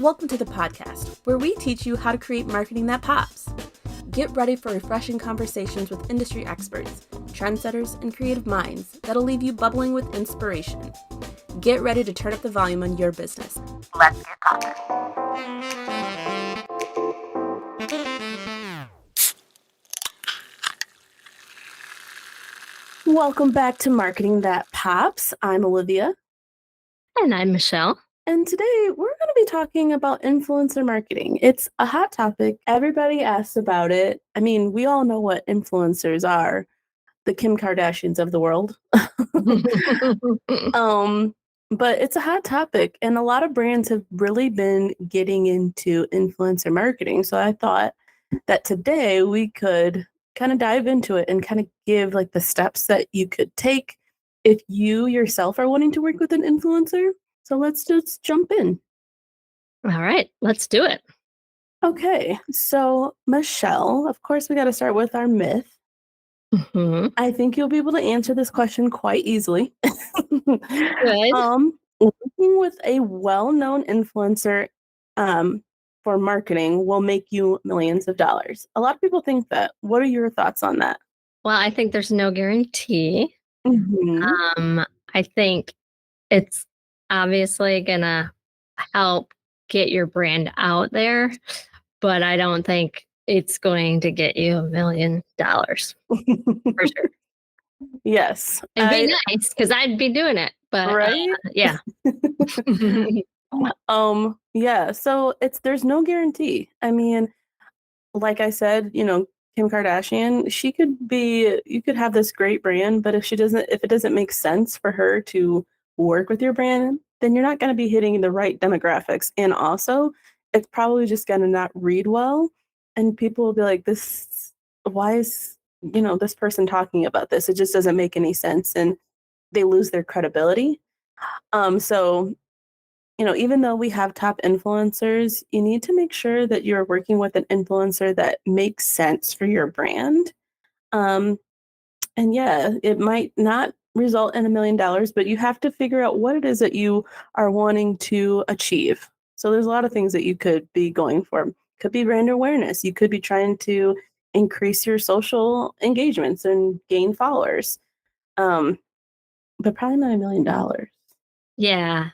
Welcome to the podcast, where we teach you how to create marketing that pops. Get ready for refreshing conversations with industry experts, trendsetters, and creative minds that'll leave you bubbling with inspiration. Get ready to turn up the volume on your business. Let's get popping. Welcome back to Marketing That Pops. I'm Olivia. And I'm Michelle. And today we're going to be talking about influencer marketing. It's a hot topic. Everybody asks about it. I mean, we all know what influencers are, the Kim Kardashians of the world. But it's a hot topic, and a lot of brands have really been getting into influencer marketing. So I thought that today we could kind of dive into it and kind of give like the steps that you could take if you yourself are wanting to work with an influencer. So let's just jump in. All right, let's do it. Okay, so Michelle, of course, we got to start with our myth. Mm-hmm. I think you'll be able to answer this question quite easily. Good. Working with a well-known influencer for marketing will make you millions of dollars. A lot of people think that. What are your thoughts on that? Well, I think there's no guarantee. Mm-hmm. I think it's obviously gonna help get your brand out there, but I don't think it's going to get you $1 million for sure. Yes. It'd be nice because I'd be doing it, but right? Yeah. Yeah, so there's no guarantee. I mean, like I said, Kim Kardashian, you could have this great brand, but if it doesn't make sense for her to work with your brand, then you're not going to be hitting the right demographics. And also, it's probably just going to not read well. And people will be like, why is, this person talking about this? It just doesn't make any sense. And they lose their credibility. So even though we have top influencers, you need to make sure that you're working with an influencer that makes sense for your brand. And yeah, it might not result in $1 million, but you have to figure out what it is that you are wanting to achieve. So there's a lot of things that you could be going for. Could be brand awareness. You could be trying to increase your social engagements and gain followers. But probably not $1 million. Yeah.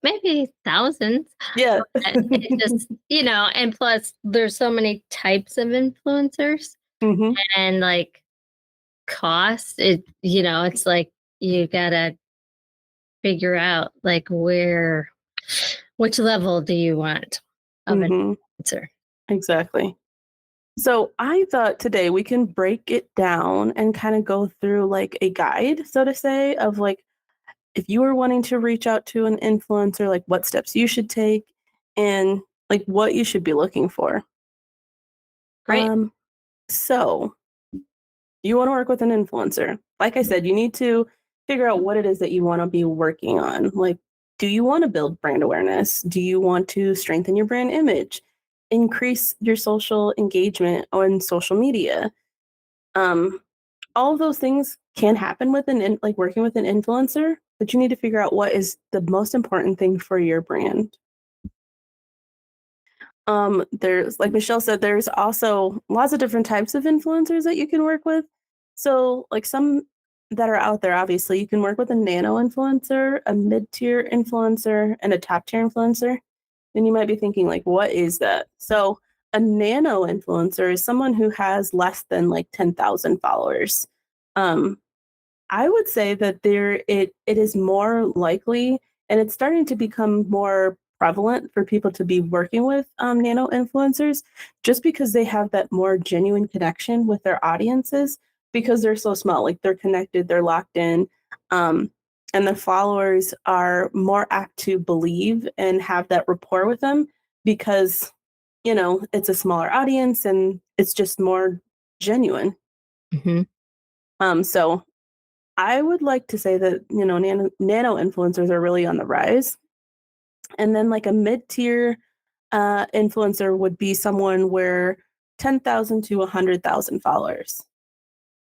maybe thousands. Yeah. It just, and plus there's so many types of influencers. Mm-hmm. And like cost, it's like you gotta figure out like which level do you want of an influencer? Exactly. So I thought today we can break it down and kind of go through like a guide, so to say, of like if you are wanting to reach out to an influencer, like what steps you should take and like what you should be looking for. Great. So you want to work with an influencer. Like I said, you need to figure out what it is that you want to be working on. Like, do you want to build brand awareness? Do you want to strengthen your brand image? Increase your social engagement on social media? All of those things can happen with like working with an influencer, but you need to figure out what is the most important thing for your brand. There's, like Michelle said, there's also lots of different types of influencers that you can work with. So like some that are out there, obviously you can work with a nano influencer, a mid-tier influencer, and a top-tier influencer. And you might be thinking like, what is that? So a nano influencer is someone who has less than like 10,000 followers. I would say that it is more likely, and it's starting to become more prevalent for people to be working with nano influencers just because they have that more genuine connection with their audiences because they're so small. Like they're connected, they're locked in, and their followers are more apt to believe and have that rapport with them because, it's a smaller audience and it's just more genuine. Mm-hmm. So I would like to say that, nano influencers are really on the rise. And then like a mid-tier influencer would be someone where 10,000 to 100,000 followers.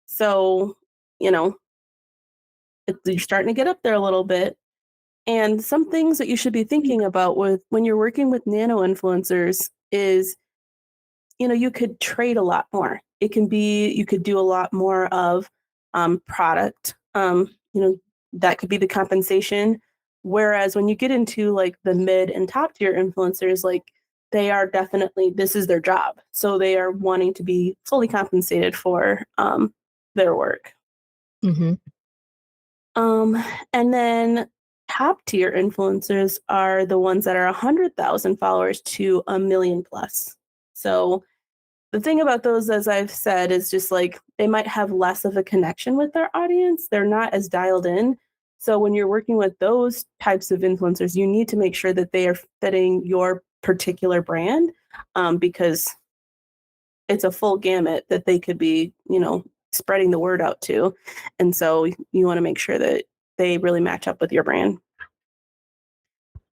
So, you're starting to get up there a little bit. And some things that you should be thinking about when you're working with nano influencers is, you could trade a lot more. You could do a lot more of product. That could be the compensation. Whereas when you get into like the mid and top tier influencers, like they are definitely, this is their job. So they are wanting to be fully compensated for their work. Mm-hmm. And then top tier influencers are the ones that are 100,000 followers to a million plus. So the thing about those, as I've said, is just like they might have less of a connection with their audience. They're not as dialed in. So when you're working with those types of influencers, you need to make sure that they are fitting your particular brand, because it's a full gamut that they could be, spreading the word out to. And so you want to make sure that they really match up with your brand.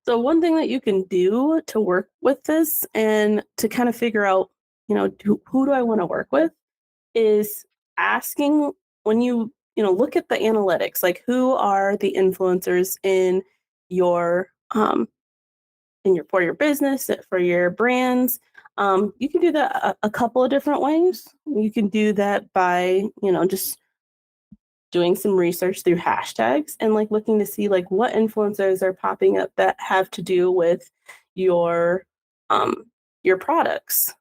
So one thing that you can do to work with this and to kind of figure out, who do I want to work with, is asking when look at the analytics, like who are the influencers your for your business, for your brands. You can do that a couple of different ways. You can do that by, just doing some research through hashtags and like looking to see like what influencers are popping up that have to do with your your products.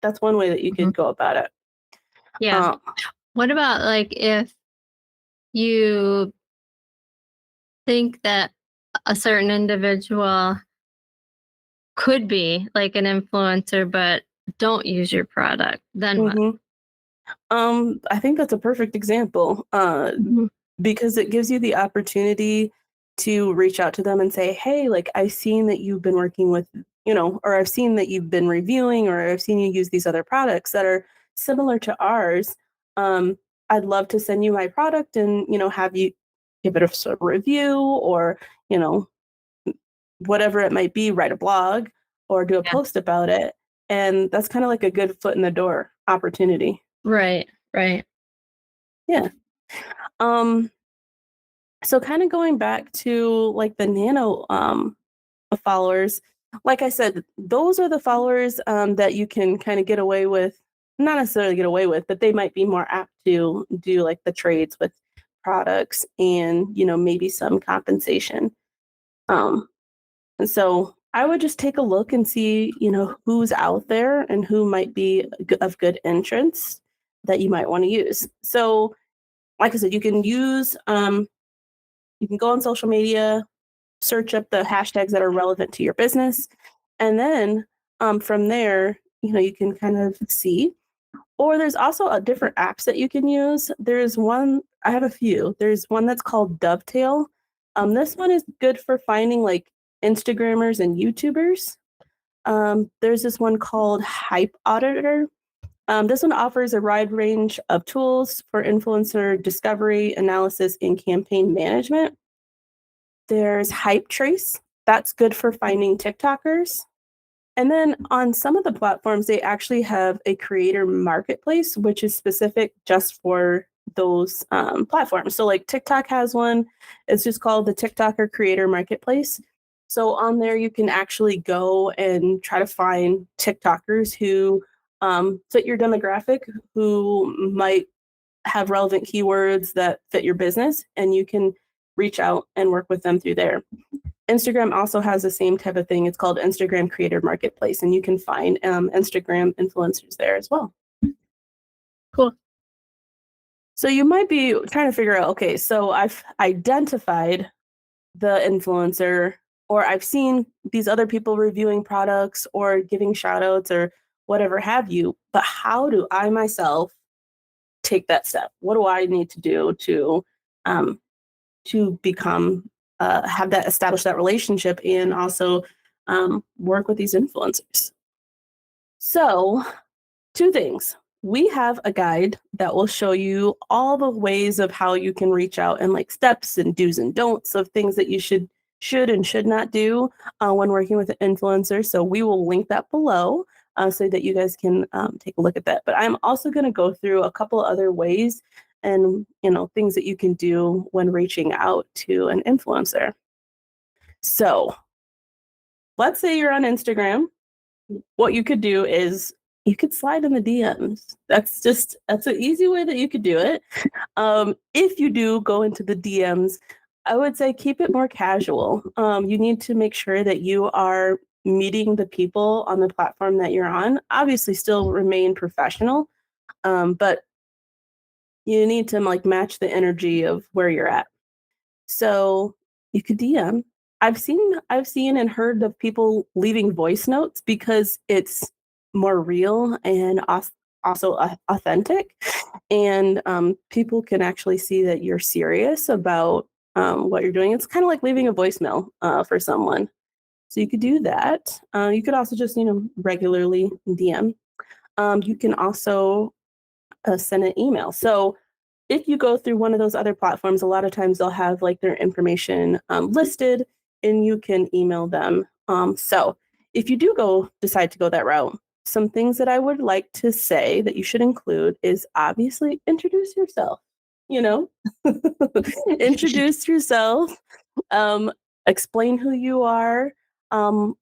That's one way that you could go about it. Yeah. What about like if you think that a certain individual could be like an influencer, but don't use your product, then what? Mhm. I think that's a perfect example, Mhm. because it gives you the opportunity to reach out to them and say, "Hey, like I've seen that you've been working with, or I've seen that you've been reviewing, or I've seen you use these other products that are similar to ours. Um, I'd love to send you my product and, have you give it a sort of review or, you know, whatever it might be, write a blog or do a Yeah. post about it." And that's kind of like a good foot in the door opportunity. Right. Right. Yeah. Um, so kind of going back to like the nano followers, like I said, those are the followers that you can kind of get away with, not necessarily get away with, but they might be more apt to do like the trades with products and, maybe some compensation. Um, and so I would just take a look and see, who's out there and who might be of good interest that you might want to use. So, like I said, you can go on social media, search up the hashtags that are relevant to your business, and then from there, you can kind of see. Or there's also different apps that you can use. There's one, I have a few. There's one that's called Dovetail. This one is good for finding like Instagrammers and YouTubers. There's this one called Hype Auditor. This one offers a wide range of tools for influencer discovery, analysis, and campaign management. There's Hype Trace. That's good for finding TikTokers. And then on some of the platforms, they actually have a creator marketplace, which is specific just for those platforms. So, like TikTok has one, it's just called the TikToker Creator Marketplace. So, on there, you can actually go and try to find TikTokers who fit your demographic, who might have relevant keywords that fit your business, and you can reach out and work with them through there. Instagram also has the same type of thing. It's called Instagram Creator Marketplace, and you can find Instagram influencers there as well. Cool. So you might be trying to figure out, okay, so I've identified the influencer, or I've seen these other people reviewing products or giving shout outs or whatever have you, but how do I myself take that step? What do I need to do to become have that establish that relationship and also work with these influencers? So, two things. We have a guide that will show you all the ways of how you can reach out and like steps and do's and don'ts of things that you should and should not do when working with an influencer. So we will link that below so that you guys can take a look at that. But I'm also going to go through a couple other ways and things that you can do when reaching out to an influencer. So let's say you're on Instagram. What you could do is you could slide in the DMs. That's an easy way that you could do it. If you do go into the DMs, I would say keep it more casual. You need to make sure that you are meeting the people on the platform that you're on. Obviously, still remain professional, but you need to like match the energy of where you're at. So you could DM. I've seen and heard of people leaving voice notes because it's more real and also authentic, and people can actually see that you're serious about what you're doing. It's kind of like leaving a voicemail for someone. So you could do that. You could also just regularly DM. You can also send an email. So if you go through one of those other platforms, a lot of times they'll have like their information listed and you can email them. So if you do decide to go that route, some things that I would like to say that you should include is obviously introduce yourself, you know, introduce yourself, explain who you are. Um,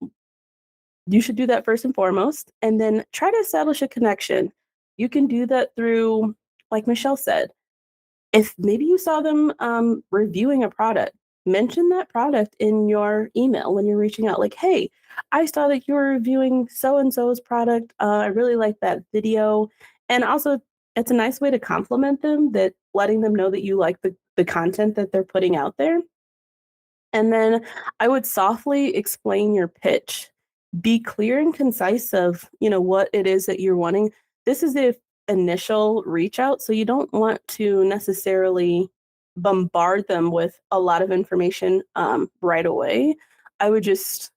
you should do that first and foremost, and then try to establish a connection. You can do that through, like Michelle said, if maybe you saw them reviewing a product, mention that product in your email when you're reaching out. Like, hey, I saw that you were reviewing so and so's product. I really like that video. And also, it's a nice way to compliment them, that letting them know that you like the content that they're putting out there. And then I would softly explain your pitch. Be clear and concise of, what it is that you're wanting. This is the initial reach out, so you don't want to necessarily bombard them with a lot of information right away. I would just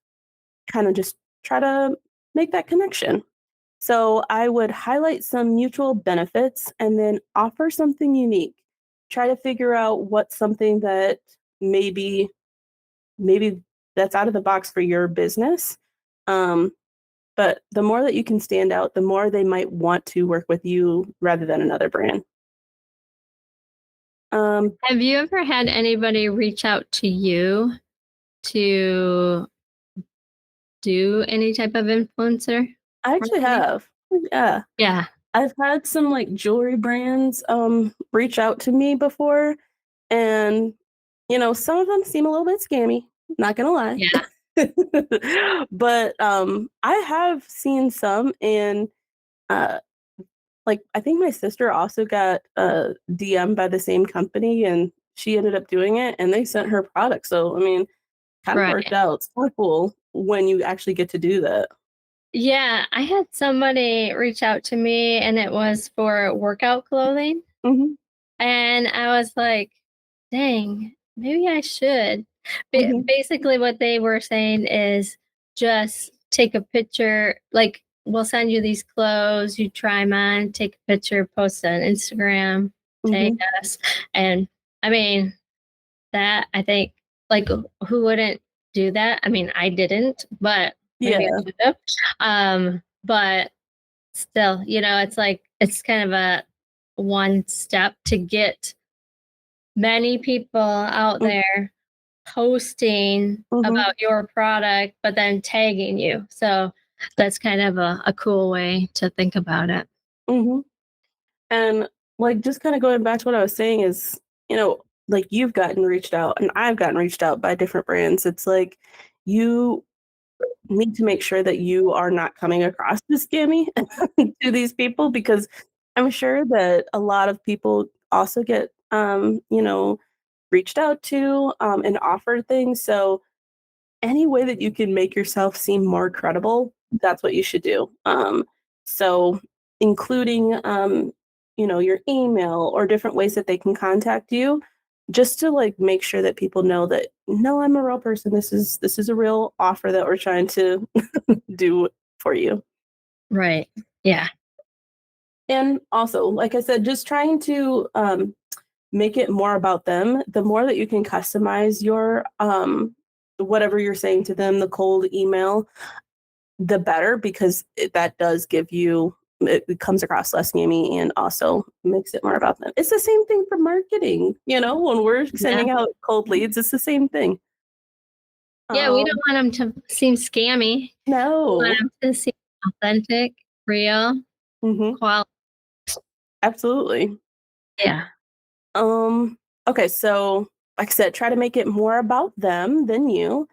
kind of just try to make that connection. So I would highlight some mutual benefits and then offer something unique. Try to figure out what's something that maybe maybe that's out of the box for your business. Um, but the more that you can stand out, the more they might want to work with you rather than another brand. Have you ever had anybody reach out to you to do any type of influencer I actually marketing? have. Yeah. Yeah. I've had some like jewelry brands reach out to me before, and some of them seem a little bit scammy, not gonna lie. Yeah. But I have seen some, and uh like I think my sister also got DM by the same company, and she ended up doing it and they sent her product. So I mean, kind of worked Right. out. It's kind of cool when you actually get to do that. Yeah. I had somebody reach out to me and it was for workout clothing. Hmm. And I was like, dang, maybe I should. Hmm. Basically, what they were saying is just take a picture, like, we'll send you these clothes, you try them on, take a picture, post it on Instagram, tag Hmm. us. And I mean, that I think, like, who wouldn't do that? I mean, I didn't, but maybe I Yeah. should have. But still, it's like, it's kind of a one step to get many people out there posting Hmm. about your product, but then tagging you. So that's kind of a cool way to think about it. Hmm. And like just kind of going back to what I was saying is, like you've gotten reached out and I've gotten reached out by different brands. It's like you need to make sure that you are not coming across as scammy to these people, because I'm sure that a lot of people also get reached out to and offered things. So any way that you can make yourself seem more credible, that's what you should do. So including your email or different ways that they can contact you, just to like make sure that people know that no, I'm a real person. This is a real offer that we're trying to do for you. Right. Yeah. And also, like I said, just trying to make it more about them. The more that you can customize your whatever you're saying to them, the cold email, the better, because that does give you, it comes across less scammy and also makes it more about them. It's the same thing for marketing. When we're Yeah. sending out cold leads, it's the same thing. Yeah, we don't Um, want them to seem scammy. We want no. them to seem authentic, real, Hmm. quality. Absolutely. Yeah. Um, okay, so like I said, try to make it more about them than you,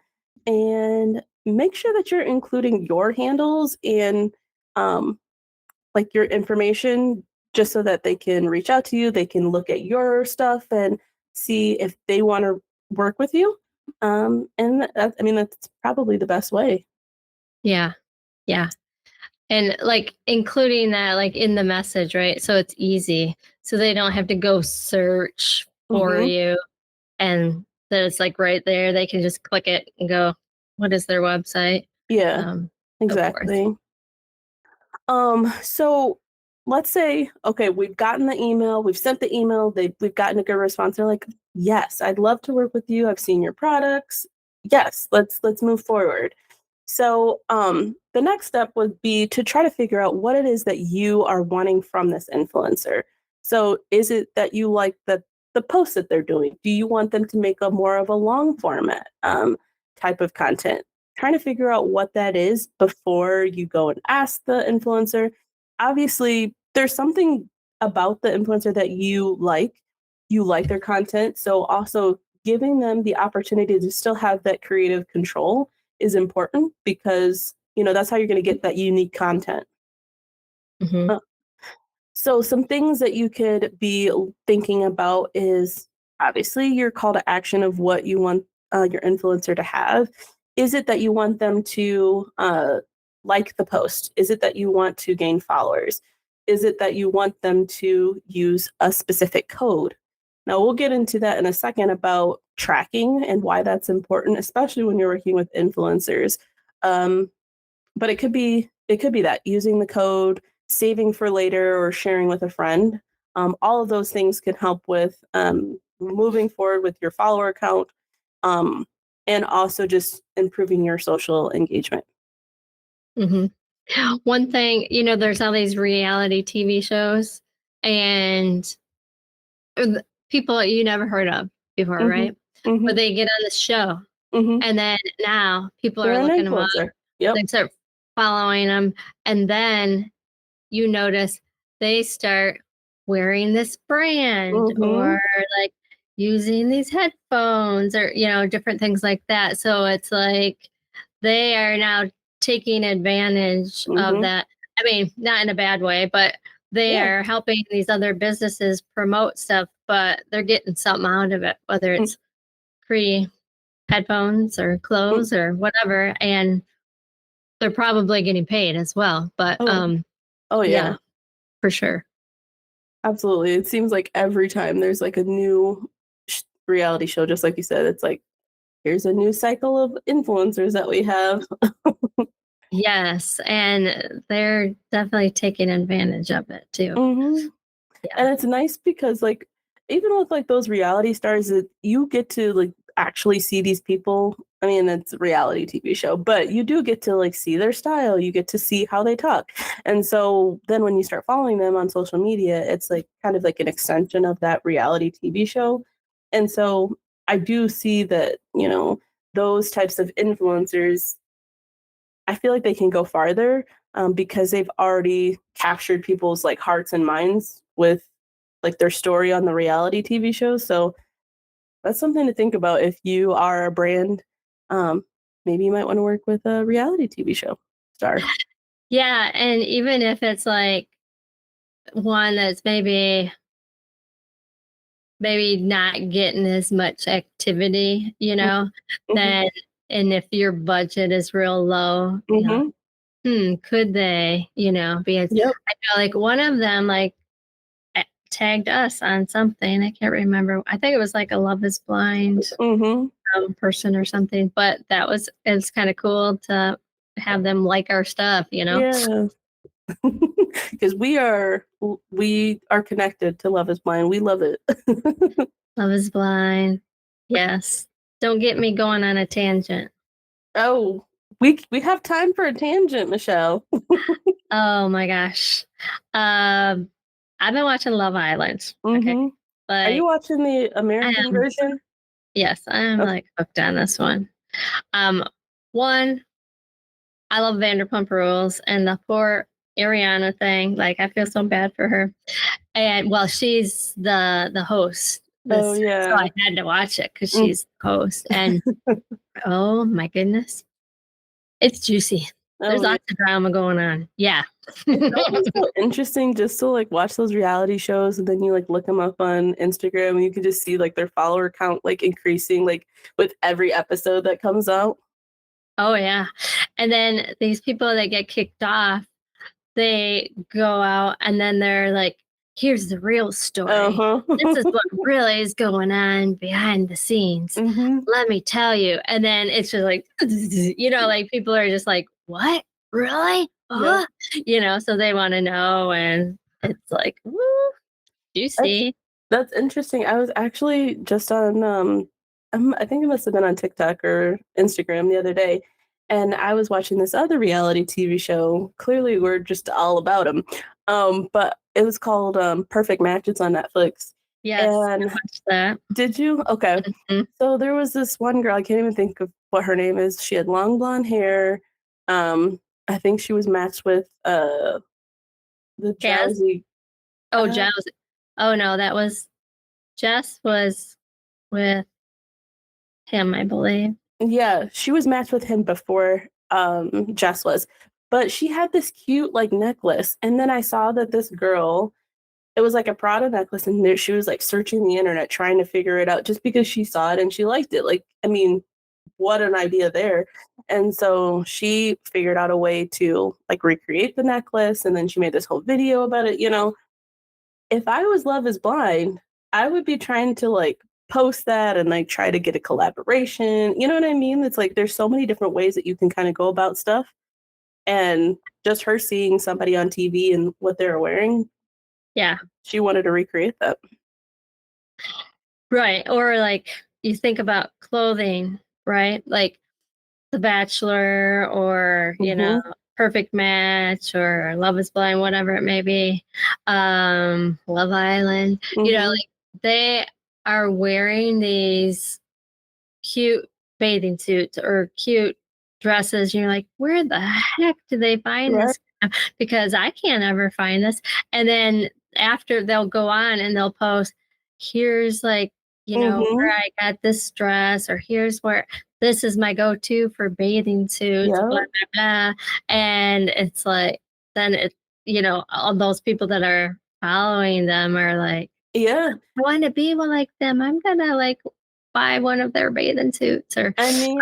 and make sure that you're including your handles and um like your information just so that they can reach out to you, they can look at your stuff and see if they want to work with you. And I mean that's probably the best way. Yeah. Yeah. And like including that like in the message, right? So it's easy. So they don't have to go search for Hmm. you and that it's like right there. They can just click it and go, what is their website? Yeah, Um, so forth. exactly. So let's say, okay, we've gotten the email, we've sent the email, we've gotten a good response. They're like, yes, I'd love to work with you. I've seen your products. Yes, let's move forward. So the next step would be to try to figure out what it is that you are wanting from this influencer. So is it that you like the posts that they're doing? Do you want them to make a more of a long format type of content? Trying to figure out what that is before you go and ask the influencer. Obviously, there's something about the influencer that you like. You like their content. So also giving them the opportunity to still have that creative control is important because, that's how you're going to get that unique content. Hmm. Uh, so some things that you could be thinking about is obviously your call to action of what you want your influencer to have. Is it that you want them to like the post? Is it that you want to gain followers? Is it that you want them to use a specific code? Now, we'll get into that in a second about tracking and why that's important, especially when you're working with influencers. Um, but it could be that using the code, saving for later, or sharing with a friend. All of those things can help with moving forward with your follower count, um, and also just improving your social engagement. Hmm. One thing, there's all these reality TV shows and people you never heard of before, Hmm. right? Hmm. But they get on the show Hmm. and then now people are They're an looking them up. influencer. Yep. They start following them. And then you notice they start wearing this brand Hmm. or like using these headphones or, different things like that. So it's like they are now taking advantage of Hmm. that. I mean, not in a bad way, but they Yeah. are helping these other businesses promote stuff, but they're getting something out of it, whether it's free headphones or Mm-hmm. clothes or whatever. And they're probably getting paid as well. But Oh, oh yeah. yeah, for sure. Absolutely. It seems like every time there's like a new reality show, just like you said, it's like, here's a new cycle of influencers that we have. Yes, and they're definitely taking advantage of it too. Hmm. Yeah. And it's nice because, like, even with like those reality stars, you get to like actually see these people. I mean, it's a reality TV show, but you do get to like see their style. You get to see how they talk. And so then when you start following them on social media, it's like kind of like an extension of that reality TV show. And so I do see that, those types of influencers, I feel like they can go farther because they've already captured people's like hearts and minds with like their story on the reality TV show. So that's something to think about if you are a brand. Um, Maybe you might want to work with a reality TV show star. Yeah, and even if it's like one that's maybe not getting as much activity, Hmm. then and if your budget is real low, Hmm. could they, because Yep. I know like one of them like tagged us on something. I can't remember. I think it was like a Love is Blind Hmm. person or something, but it's kind of cool to have them like our stuff. Yeah. Because we are connected to Love Is Blind. We love it. Love is Blind. Yes. Don't get me going on a tangent. Oh, we have time for a tangent, Michelle. Oh my gosh. Um, I've been watching Love Island. Okay. Hmm. Are you Like watching the I American am, version? yes, I'm Okay. like hooked on this one. One, I love Vanderpump Rules, and the poor Ariana thing. Like, I feel so bad for her. And well, she's the host. Oh So yeah. I had to watch it because Mm. she's the host. And oh my goodness, it's juicy. There's Oh yeah. lots of drama going on. Yeah. It's always so interesting just to like watch those reality shows and then you like look them up on Instagram and you can just see like their follower count like increasing like with every episode that comes out. Oh yeah. And then these people that get kicked off, they go out and then they're like, here's the real story. Uh-huh. This is what really is going on behind the scenes. Mm-hmm. Let me tell you. And then it's just like, like people are just like, what? Really? Yep. So they want to know. And it's like, woo, That's juicy. that's interesting. I was actually just on I think it must have been on TikTok or Instagram the other day, and I was watching this other reality TV show. Clearly, we're just all about them. But it was called Perfect Matches on Netflix. Yes, I And watched that. did you? Okay. Mhm. So there was this one girl, I can't even think of what her name is. She had long blonde hair. Um, I think she was matched with the Jazz? drowsy. Oh, Uh, Jazz. Oh, no, Jess was with him, I believe. Yeah, she was matched with him before Jess was. But she had this cute like necklace. And then I saw that this girl, it was like a Prada necklace, and there she was like searching the internet trying to figure it out just because she saw it and she liked it. Like, I mean, what an idea there. And so she figured out a way to like recreate the necklace and then she made this whole video about it. If I was Love is Blind, I would be trying to like post that and like try to get a collaboration. You know what I mean? It's like there's so many different ways that you can kind of go about stuff. And just her seeing somebody on TV and what they're wearing, Yeah. she wanted to recreate that. Right. Or like you think about clothing, right? Like The Bachelor or, Mm-hmm. Perfect Match or Love is Blind, whatever it may be. Love Island. Mm-hmm. Like they are wearing these cute bathing suits or cute dresses. You're like, where the heck do they find Right. this? Because I can't ever find this. And then after they'll go on and they'll post, here's like, Mm-hmm. where I got this dress, or here's where this is my go-to for bathing suits, blah, Yeah. blah, blah. And it's like, then all those people that are following them are like, Yeah. I want to be one like them. I'm gonna like buy one of their bathing suits or I mean,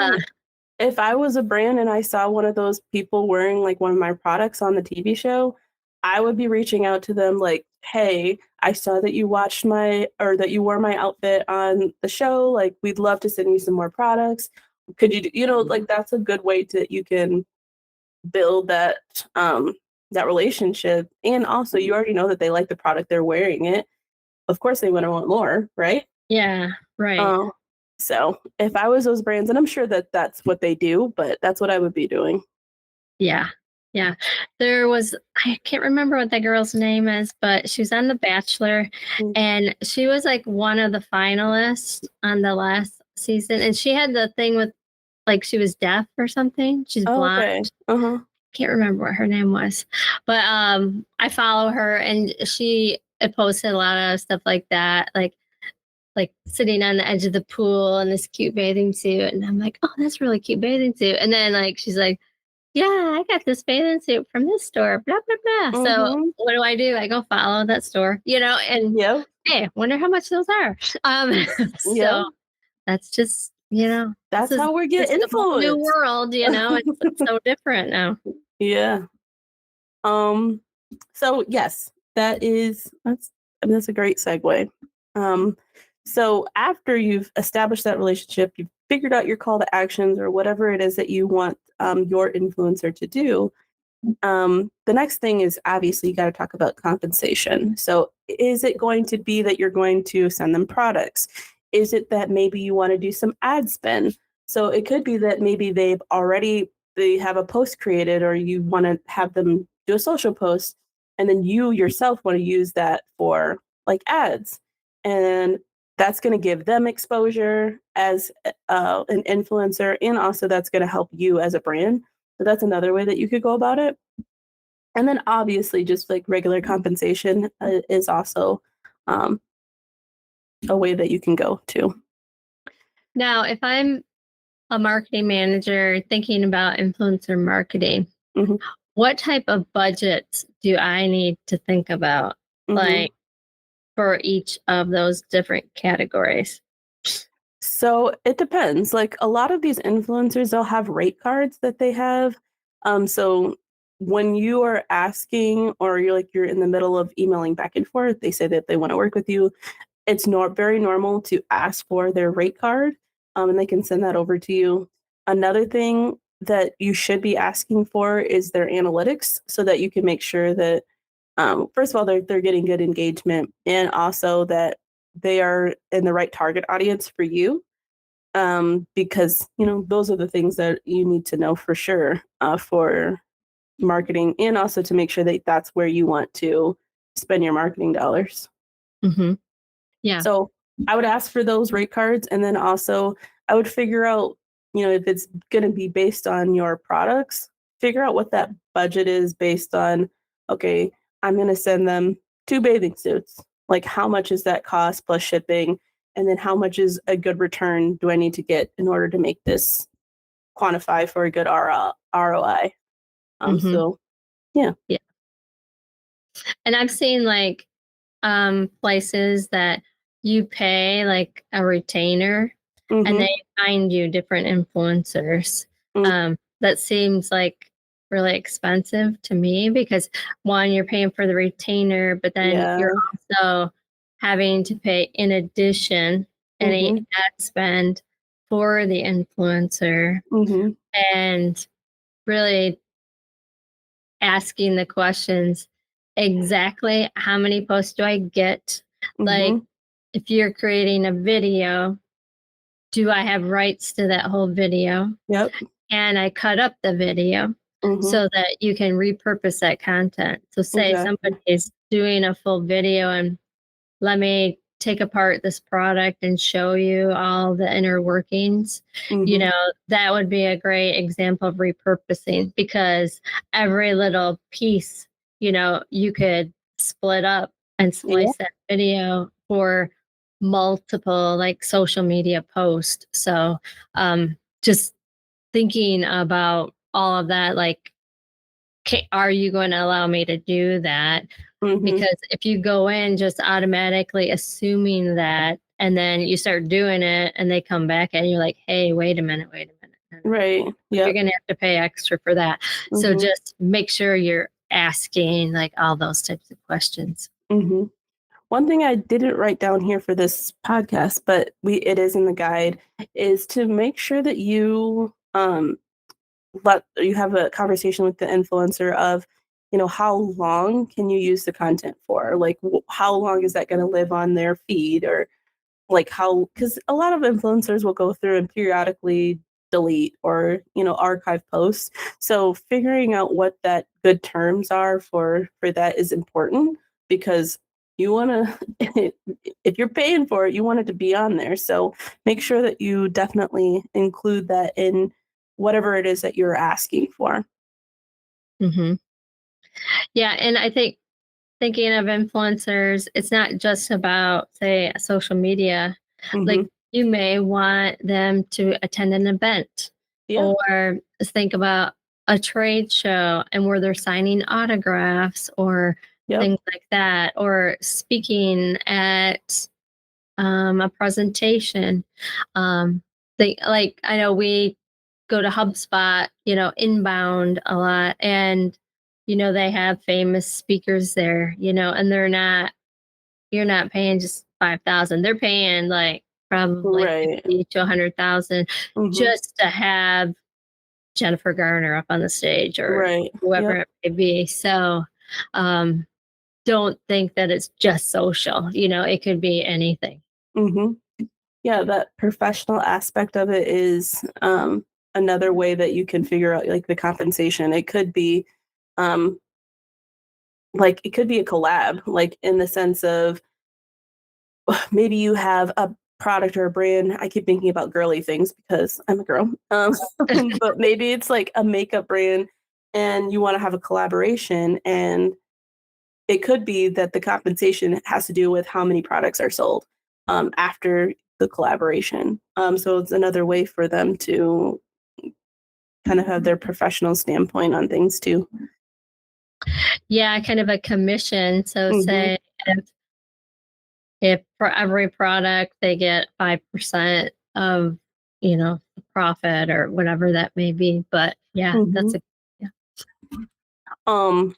if I was a brand and I saw one of those people wearing like one of my products on the TV show, I would be reaching out to them like, "Hey, I saw that you watched my or that you wore my outfit on the show. Like, we'd love to send you some more products. Could you like that's a good way to you can build that relationship. And also you already know that they like the product, they're wearing it. Of course they want more, right? yeah, right. Oh, so if I was those brands, and I'm sure that that's what they do, but that's what I would be doing. Yeah. Yeah. I can't remember what that girl's name is, but she was on The Bachelor Mm. and she was like one of the finalists on the last season. And she had the thing with like she was deaf or something. She's Oh, blind. okay. Uh-huh. Can't remember what her name was. But I follow her and she posted a lot of stuff like that. Like sitting on the edge of the pool in this cute bathing suit. And I'm like, oh, that's really cute bathing suit. And then like she's like, yeah, I got this bathing suit from this store, blah, blah, blah. So Mm-hmm. what do? I go follow that store, and Yep. hey, wonder how much those are. Yep. So that's just, That's how we this get is a whole new influenced. world, it's so different now. Yeah. Um, so yes, that's a great segue. Um, so after you've established that relationship, you've figured out your call to actions or whatever it is that you want your influencer to do. The next thing is obviously you got to talk about compensation. So is it going to be that you're going to send them products? Is it that maybe you want to do some ad spend? So it could be that maybe they have a post created or you want to have them do a social post and then you yourself want to use that for like ads. And that's going to give them exposure as an influencer, and also that's going to help you as a brand. So that's another way that you could go about it. And then obviously just like regular compensation is also um, a way that you can go to. Now, if I'm a marketing manager thinking about influencer marketing, hmm what type of budgets do I need to think about, hmm like for each of those different categories? So it depends. Like a lot of these influencers, they'll have rate cards that they have. So when you are asking or you're in the middle of emailing back and forth, they say that they want to work with you. It's not very normal to ask for their rate card, and they can send that over to you. Another thing that you should be asking for is their analytics, so that you can make sure that first of all they're getting good engagement, and also that they are in the right target audience for you. Because those are the things that you need to know for sure for marketing, and also to make sure that that's where you want to spend your marketing dollars. Mm-hmm. Yeah. So I would ask for those rate cards, and then also I would figure out, if it's going to be based on your products, figure out what that budget is based on. Okay, I'm going to send them 2 bathing suits. Like, how much is that cost plus shipping? And then how much is a good return do I need to get in order to make this quantify for a good ROI? Mm-hmm. So yeah. Yeah. And I've seen like places that you pay like a retainer and Mm-hmm. they find you different influencers. Mm, That seems like really expensive to me because one, you're paying for the retainer, but then yeah. you're also having to pay in addition any Mm-hmm. ad spend for the influencer Mm-hmm. and really asking the questions, exactly how many posts do I get? Like Mm-hmm. if you're creating a video, do I have rights to that whole video? Yep. And I cut up the video Mm-hmm. so that you can repurpose that content. So say somebody Exactly. is doing a full video and let me take apart this product and show you all the inner workings. Mm-hmm. That would be a great example of repurposing because every little piece, you could split up and Yeah. splice that video for multiple like social media posts. So just thinking about all of that, like, are you going to allow me to do that? Mm-hmm. Because if you go in just automatically assuming that, and then you start doing it and they come back and you're like, hey, wait a minute. No, no. Right. You're Yep. going to have to pay extra for that. So Mm-hmm. just make sure you're asking like all those types of questions. Mm-hmm. One thing I didn't write down here for this podcast, but it is in the guide, is to make sure that you let you have a conversation with the influencer of, how long can you use the content for? Like, how long is that going to live on their feed, or like how, because a lot of influencers will go through and periodically delete or archive posts. So figuring out what that good terms are for that is important, because you want to if you're paying for it, you want it to be on there. So make sure that you definitely include that in whatever it is that you're asking for. Hmm. Yeah. And I think thinking of influencers, it's not just about, say, social media. Like hmm you may want them to attend an event yeah. or think about a trade show and where they're signing autographs or Yep. things like that, or speaking at a presentation. Like I know we go to HubSpot, inbound a lot, and they have famous speakers there, and you're not paying just 5,000. They're paying like probably Right. 50 to 100,000 hmm just to have Jennifer Garner up on the stage or right. whoever Yep. it may be. So um, don't think that it's just social. It could be anything. hmm Yeah, that professional aspect of it is another way that you can figure out like the compensation. It could be um, like it could be a collab, like in the sense of maybe you have a product or a brand. I keep thinking about girly things because I'm a girl. But maybe it's like a makeup brand and you want to have a collaboration, and it could be that the compensation has to do with how many products are sold after the collaboration. So it's another way for them to kind of have their professional standpoint on things too. Yeah, kind of a commission. So Mm-hmm. say if for every product they get 5% of, the profit or whatever that may be. But yeah, Mm-hmm.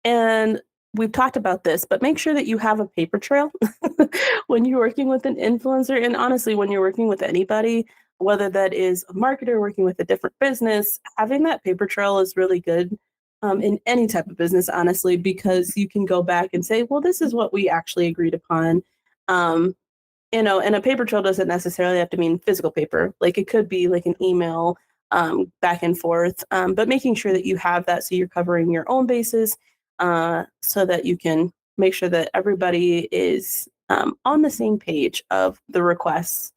And we've talked about this, but make sure that you have a paper trail when you're working with an influencer. And honestly, when you're working with anybody, whether that is a marketer working with a different business, having that paper trail is really good in any type of business, honestly, because you can go back and say, well, this is what we actually agreed upon. Um, and a paper trail doesn't necessarily have to mean physical paper. Like it could be like an email back and forth, but making sure that you have that so you're covering your own bases so that you can make sure that everybody is on the same page of the requests.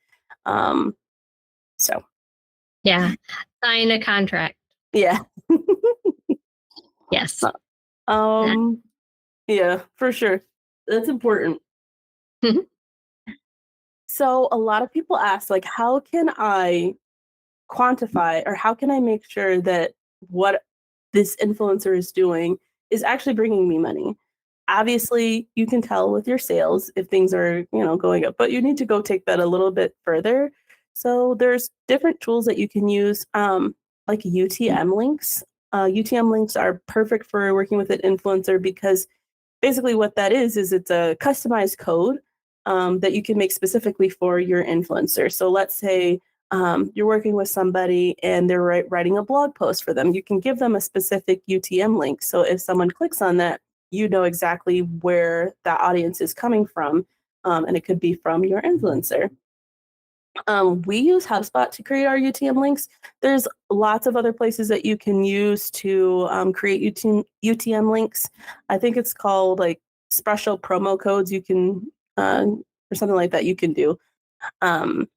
So, Yeah. Sign a contract. yeah. Yes. Yeah, for sure. That's important. So a lot of people ask, like, how can I quantify or how can I make sure that what this influencer is doing is actually bringing me money? Obviously, you can tell with your sales if things are, going up, but you need to go take that a little bit further. So there's different tools that you can use, like UTM links. UTM links are perfect for working with an influencer because basically what that is it's a customized code that you can make specifically for your influencer. So let's say you're working with somebody and they're writing a blog post for them. You can give them a specific UTM link. So if someone clicks on that, you know exactly where that audience is coming from. And it could be from your influencer. We use HubSpot to create our UTM links. There's lots of other places that you can use to create UTM links. I think it's called like special promo codes you can, or something like that you can do. Um,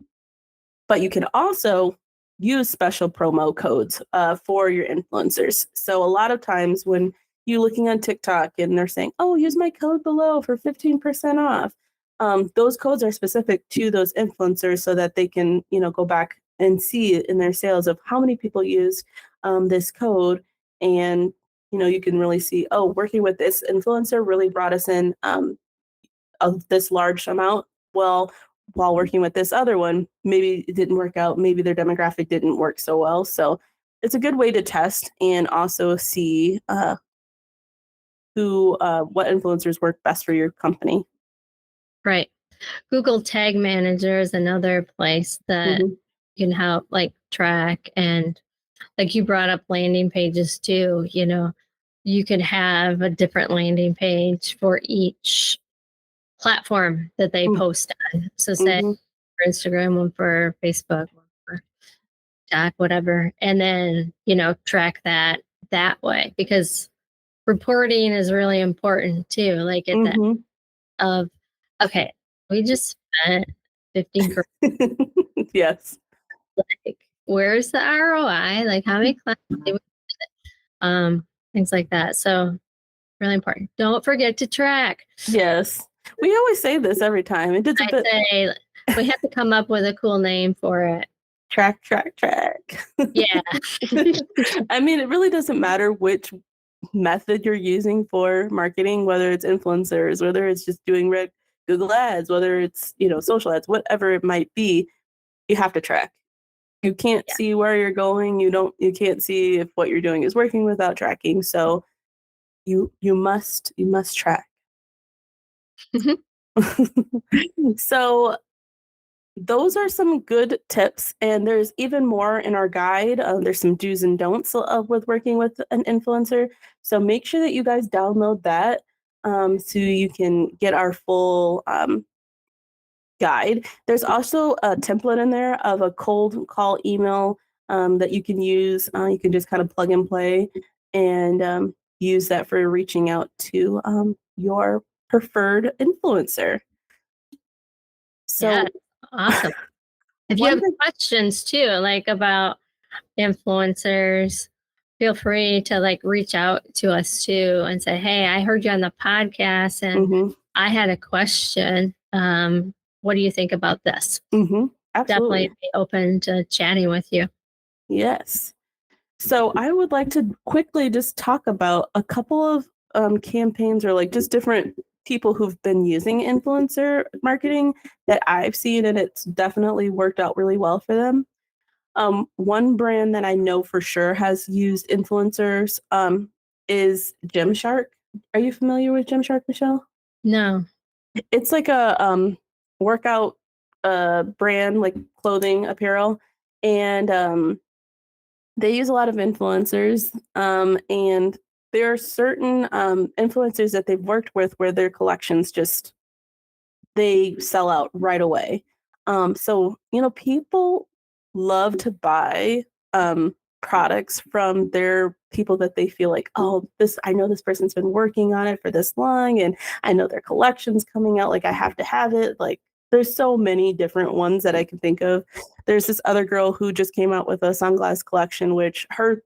but you can also use special promo codes for your influencers. So a lot of times when you're looking on TikTok and they're saying, oh, use my code below for 15% off. Those codes are specific to those influencers so that they can, go back and see in their sales of how many people use this code. And, you can really see, oh, working with this influencer really brought us in of this large amount. Well, while working with this other one, maybe it didn't work out. Maybe their demographic didn't work so well. So it's a good way to test and also see what influencers work best for your company. Right. Google Tag Manager is another place that can help like track, and like you brought up landing pages too, you could have a different landing page for each platform that they post on. So say for Instagram, one for Facebook, one for TikTok, whatever. And then, track that way, because reporting is really important too. Like at the end of, okay, we just spent 15 grand. Yes. Like, where's the ROI? Like how many clients did we things like that. So really important. Don't forget to track. Yes. We always say this every time. It did a bit. Say we have to come up with a cool name for it. Track. Yeah. I mean, it really doesn't matter which method you're using for marketing, whether it's influencers, whether it's just doing Google ads, whether it's, social ads, whatever it might be, you have to track. You can't see where you're going. You can't see if what you're doing is working without tracking. So you must track. So those are some good tips, and there's even more in our guide. There's some do's and don'ts with working with an influencer. So make sure that you guys download that so you can get our full guide. There's also a template in there of a cold call email that you can use. You can just kind of plug and play and use that for reaching out to your preferred influencer. Yeah, So awesome. If you one have thing, questions too, like about influencers, feel free to like reach out to us too and say, hey, I heard you on the podcast and hmm I had a question. What do you think about this? Definitely absolutely. be open to chatting with you. Yes. So I would like to quickly just talk about a couple of campaigns or like just different people who've been using influencer marketing that I've seen, and it's definitely worked out really well for them. One brand that I know for sure has used influencers is Gymshark. Are you familiar with Gymshark, Michelle? No. It's like a workout brand, like clothing apparel, and they use a lot of influencers, and there are certain influencers that they've worked with where their collections just they sell out right away. So people love to buy products from their people that they feel like, oh, this I know this person's been working on it for this long, and I know their collection's coming out. Like I have to have it. Like there's so many different ones that I can think of. There's this other girl who just came out with a sunglass collection, which her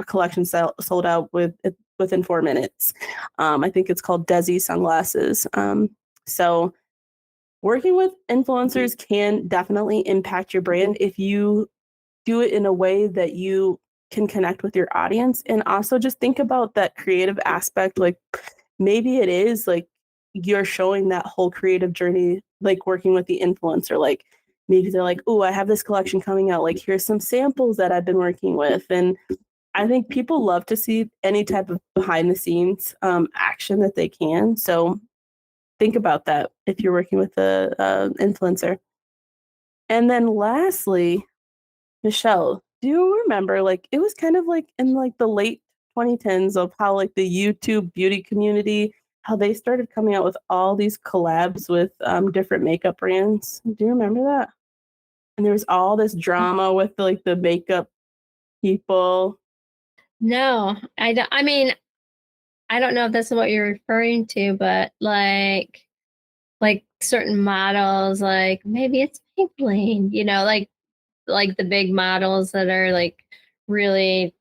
collection sold out within 4 minutes. I think it's called Desi sunglasses. So working with influencers can definitely impact your brand if you do it in a way that you can connect with your audience. And also just think about that creative aspect. Like maybe it is like you're showing that whole creative journey, like working with the influencer. Like maybe they're like, oh, I have this collection coming out. Like here's some samples that I've been working with. And I think people love to see any type of behind the scenes action that they can. So think about that if you're working with a influencer. And then lastly, Michelle, do you remember like it was kind of like in like the late 2010s of how like the YouTube beauty community, how they started coming out with all these collabs with different makeup brands. Do you remember that? And there was all this drama with like the makeup people. No, I don't. I mean, I don't know if that's what you're referring to, but like certain models, like maybe it's Maybelline, like the big models that are like really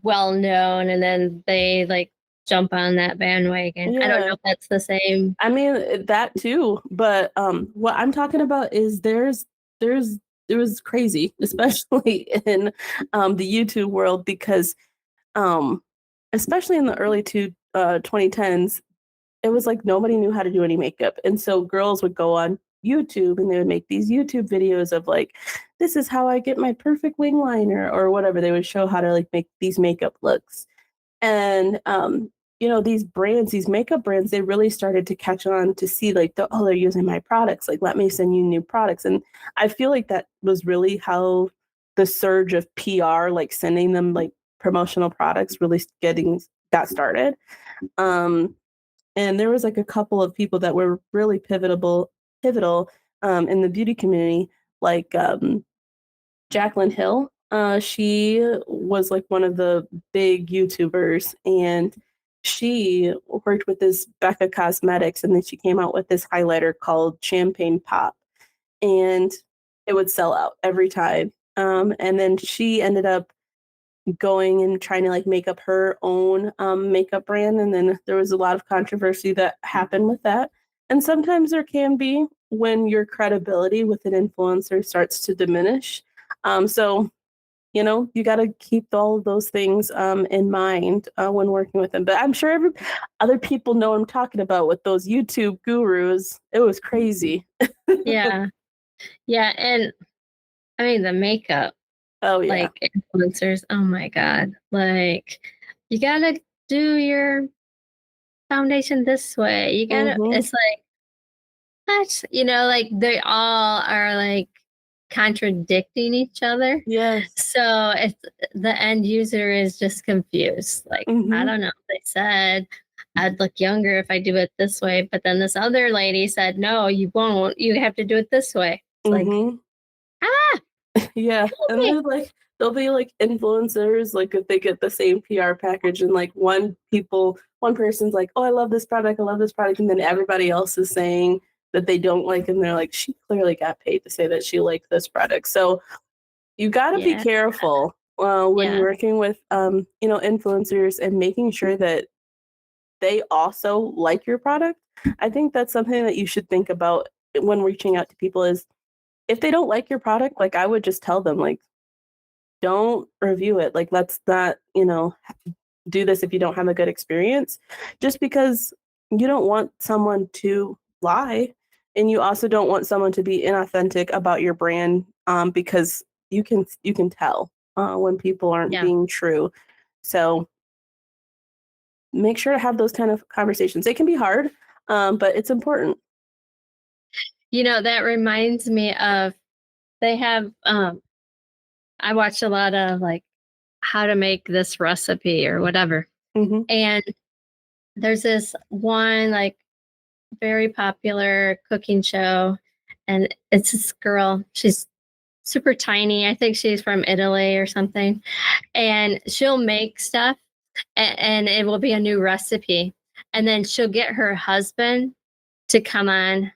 well known and then they like jump on that bandwagon. I don't know Yeah. if that's the same. I mean that too, but what I'm talking about is there's it was crazy, especially in the YouTube world because um especially in the early 2010s, it was like nobody knew how to do any makeup. And so girls would go on YouTube and they would make these YouTube videos of like, this is how I get my perfect wing liner or whatever. They would show how to like make these makeup looks. And these brands, these makeup brands, they really started to catch on to see like they're using my products. Like, let me send you new products. And I feel like that was really how the surge of PR, like sending them like promotional products, really getting got started. Um, and there was like a couple of people that were really pivotal in the beauty community, like Jaclyn Hill. She was like one of the big YouTubers, and she worked with this Becca Cosmetics, and then she came out with this highlighter called Champagne Pop, and it would sell out every time. And then she ended up going and trying to like make up her own makeup brand, and then there was a lot of controversy that happened with that. And sometimes there can be when your credibility with an influencer starts to diminish. So you got to keep all of those things in mind when working with them. But I'm sure other people know what I'm talking about with those YouTube gurus. It was crazy. Yeah. Yeah. And I mean, the makeup, Oh yeah. like influencers, oh my God. Like, you gotta do your foundation this way. Mm-hmm. It's like, what? Like they all are like contradicting each other. Yes. So it's the end user is just confused. Like, I Mm-hmm. don't know. They said I'd look younger if I do it this way, but then this other lady said, no, you won't. You have to do it this way. It's like, Mm-hmm. ah, Yeah, and okay. then like there'll be like influencers like if they get the same PR package and like one person's like, "Oh, I love this product, I love this product," and then everybody else is saying that they don't like, and they're like, she clearly got paid to say that she liked this product. So you got to be careful when you're working with, influencers, and making sure that they also like your product. I think that's something that you should think about when reaching out to people is, if they don't like your product, like, I would just tell them, like, don't review it. Like, let's not, do this if you don't have a good experience, just because you don't want someone to lie. And you also don't want someone to be inauthentic about your brand, because you can tell when people aren't being true. So make sure to have those kind of conversations. It can be hard, but it's important. That reminds me of, they have, I watch a lot of like how to make this recipe or whatever. Mm-hmm. And there's this one like very popular cooking show, and it's this girl. She's super tiny. I think she's from Italy or something. And she'll make stuff, and it will be a new recipe. And then she'll get her husband to come on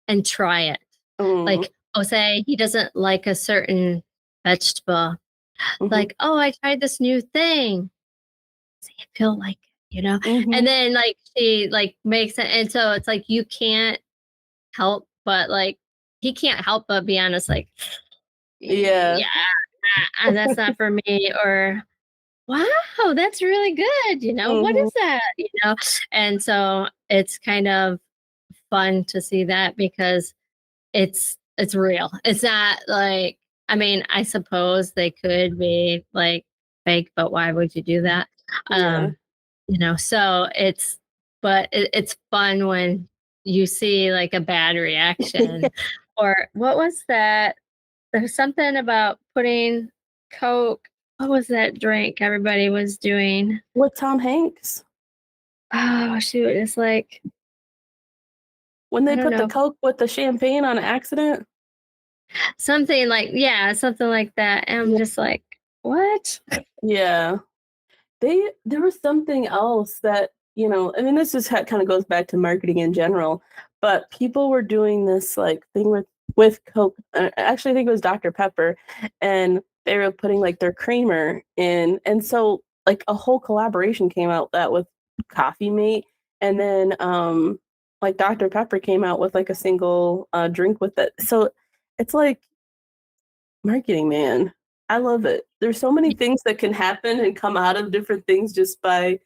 and try it. Like, say he doesn't like a certain vegetable. Like, oh, I tried this new thing. Does he feel like it, And then like she like makes it. And so it's like, you can't help but like, he can't help but be honest, like, yeah, that's not for me. Or, wow, that's really good. What is that? And so it's kind of fun to see that, because it's real. It's not like, I mean, I suppose they could be like fake, but why would you do that? So it's fun when you see like a bad reaction. Or what was that? There's something about putting Coke. What was that drink everybody was doing? With Tom Hanks. Oh, shoot. It's like, when they put the Coke with the champagne on accident. Something like that. And I'm just like, what? Yeah. There was something else that, I mean, this just kind of goes back to marketing in general, but people were doing this like thing with Coke. Actually, I think it was Dr. Pepper, and they were putting like their creamer in. And so like a whole collaboration came out that with Coffee Mate. And then like Dr. Pepper came out with like a single drink with it. So it's like marketing, man. I love it. There's so many things that can happen and come out of different things just by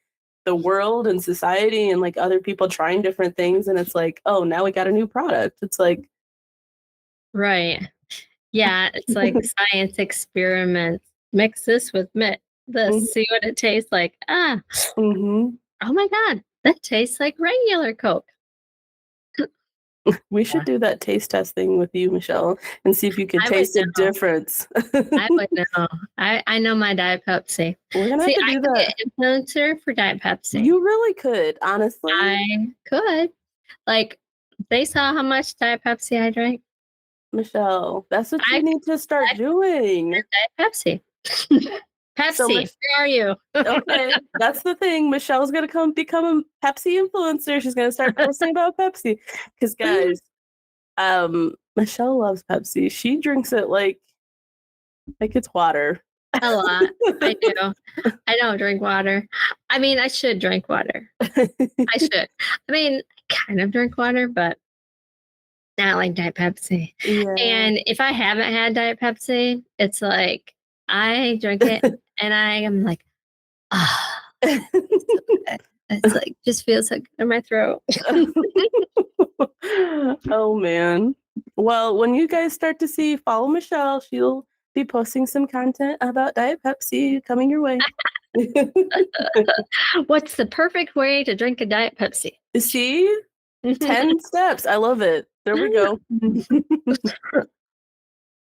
the world and society and like other people trying different things. And it's like, oh, now we got a new product. It's like, right. Yeah. It's like science experiments. Mix this with this, see what it tastes like. Oh my God, that tastes like regular Coke. We should do that taste testing with you, Michelle, and see if you can taste the difference. I would know. I know my Diet Pepsi. We're gonna have to do that. I could be an influencer for Diet Pepsi. You really could, honestly. I could. Like, they saw how much Diet Pepsi I drank. Michelle, that's what you need to start doing. Diet Pepsi. Pepsi, where are you? Okay, that's the thing. Michelle's gonna become a Pepsi influencer. She's gonna start posting about Pepsi. Because guys, Michelle loves Pepsi. She drinks it like it's water. A lot. I do. I don't drink water. I mean, I should drink water. I should. I mean, I kind of drink water, but not like Diet Pepsi. Yeah. And if I haven't had Diet Pepsi, it's like I drink it and I am like, it's like just feels so good in my throat. Oh man. Well, when you guys start to follow Michelle, she'll be posting some content about Diet Pepsi coming your way. What's the perfect way to drink a Diet Pepsi? See? 10 steps. I love it. There we go.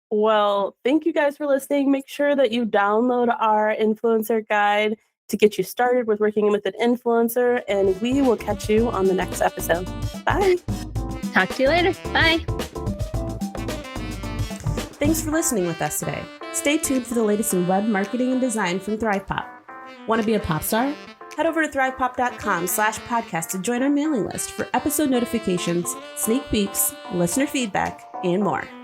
Well, thank you guys for listening. Make sure that you download our influencer guide to get you started with working with an influencer, and we will catch you on the next episode. Bye. Talk to you later. Bye. Thanks for listening with us today. Stay tuned for the latest in web marketing and design from ThrivePOP. Want to be a pop star? Head over to thrivepop.com/podcast to join our mailing list for episode notifications, sneak peeks, listener feedback, and more.